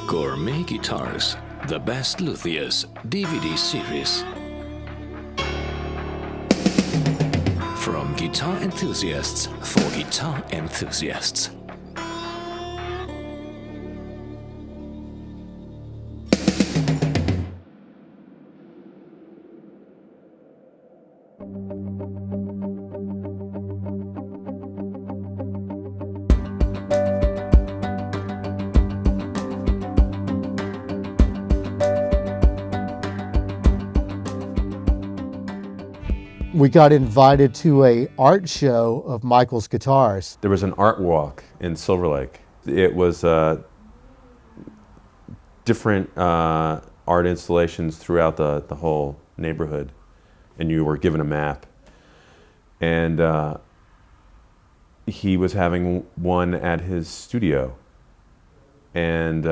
Gourmet Guitars, the best Luthiers DVD series. From guitar enthusiasts for guitar enthusiasts. We got invited to an art show of Michael's guitars. There was an art walk in Silver Lake. It was different art installations throughout the whole neighborhood, and you were given a map. And he was having one at his studio. And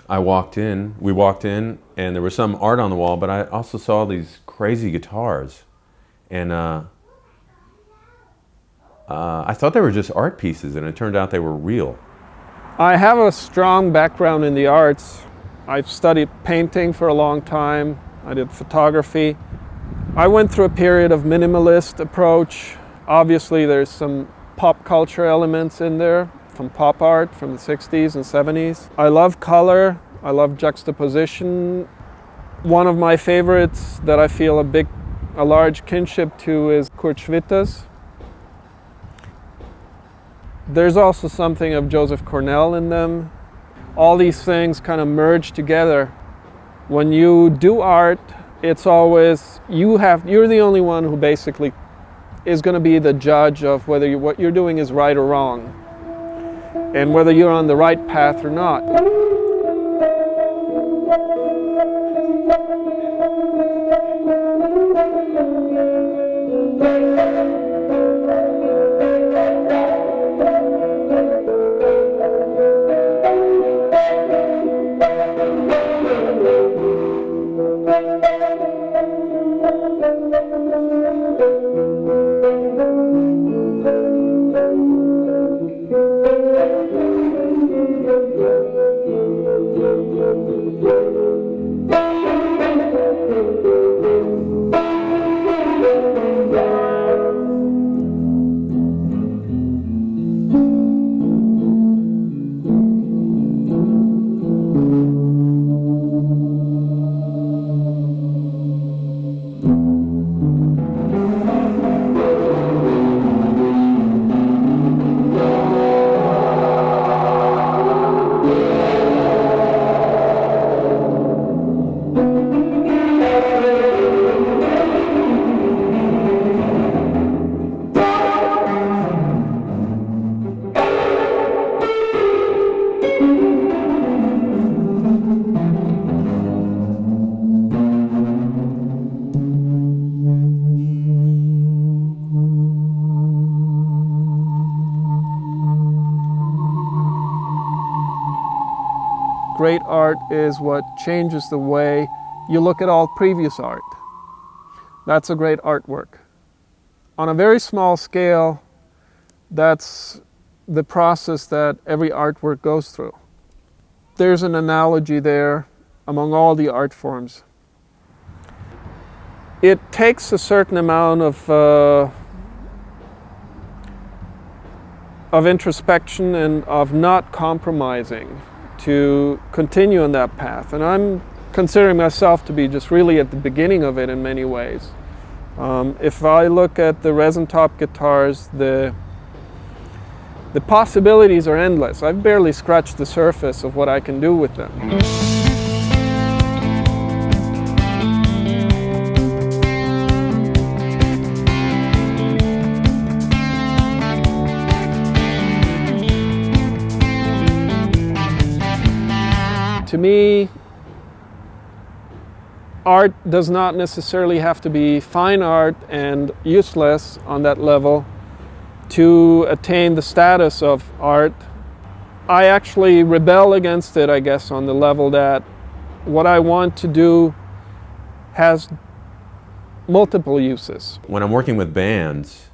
we walked in, and there was some art on the wall, but I also saw these crazy guitars. And I thought they were just art pieces, and it turned out they were real. I have a strong background in the arts. I've studied painting for a long time. I did photography. I went through a period of minimalist approach. Obviously, there's some pop culture elements in there, from pop art from the 60s and 70s. I love color, I love juxtaposition. One of my favorites that I feel a large kinship to is Kurt Schwitters. There's also something of Joseph Cornell in them. All these things kind of merge together. When you do art, it's always, you're the only one who basically is going to be the judge of whether what you're doing is right or wrong, and whether you're on the right path or not. Great art is what changes the way you look at all previous art. That's a great artwork. On a very small scale, that's the process that every artwork goes through. There's an analogy there among all the art forms. It takes a certain amount of introspection and of not compromising to continue on that path. And I'm considering myself to be just really at the beginning of it in many ways. If I look at the resin top guitars, the possibilities are endless. I've barely scratched the surface of what I can do with them. To me, art does not necessarily have to be fine art and useless on that level to attain the status of art. I actually rebel against it, I guess, on the level that what I want to do has multiple uses. When I'm working with bands,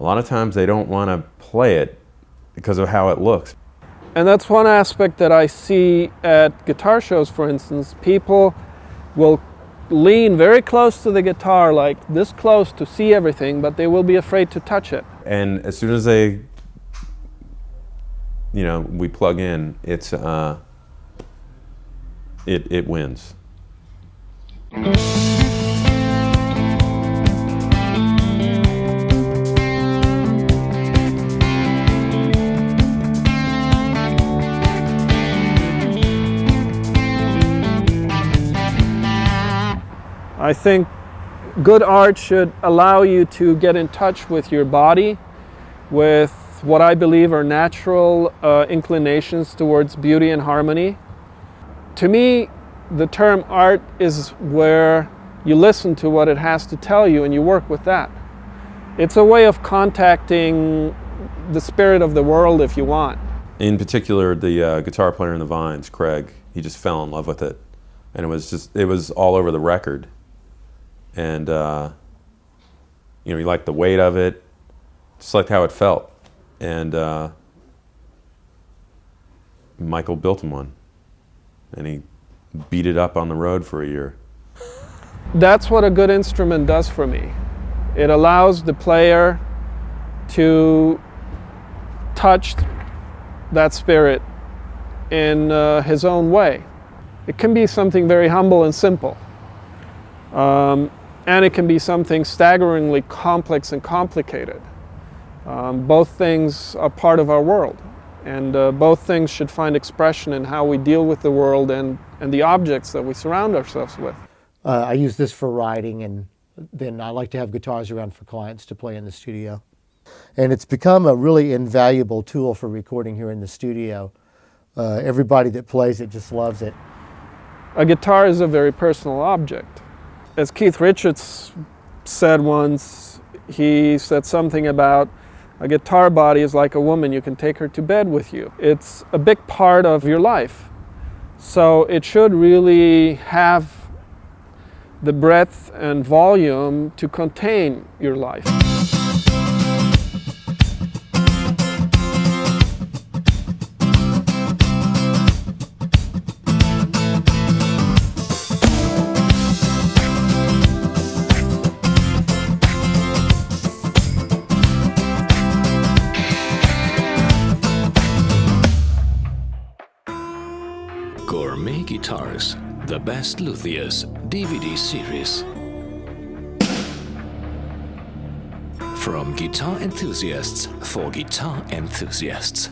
a lot of times they don't want to play it because of how it looks. And that's one aspect that I see at guitar shows, for instance. People will lean very close to the guitar, like this close, to see everything, but they will be afraid to touch it. And as soon as they, we plug in, it's it wins. I think good art should allow you to get in touch with your body, with what I believe are natural inclinations towards beauty and harmony. To me, the term art is where you listen to what it has to tell you and you work with that. It's a way of contacting the spirit of the world, if you want. In particular, the guitar player in the Vines, Craig, he just fell in love with it. And it was all over the record. And, he liked the weight of it, just liked how it felt. And Michael built him one. And he beat it up on the road for a year. That's what a good instrument does for me. It allows the player to touch that spirit in his own way. It can be something very humble and simple. And it can be something staggeringly complex and complicated. Both things are part of our world. And both things should find expression in how we deal with the world and the objects that we surround ourselves with. I use this for writing, and then I like to have guitars around for clients to play in the studio. And it's become a really invaluable tool for recording here in the studio. Everybody that plays it just loves it. A guitar is a very personal object. As Keith Richards said once, he said something about a guitar body is like a woman, you can take her to bed with you. It's a big part of your life. So it should really have the breadth and volume to contain your life. Gourmet Guitars, the best Luthiers DVD series. From guitar enthusiasts for guitar enthusiasts.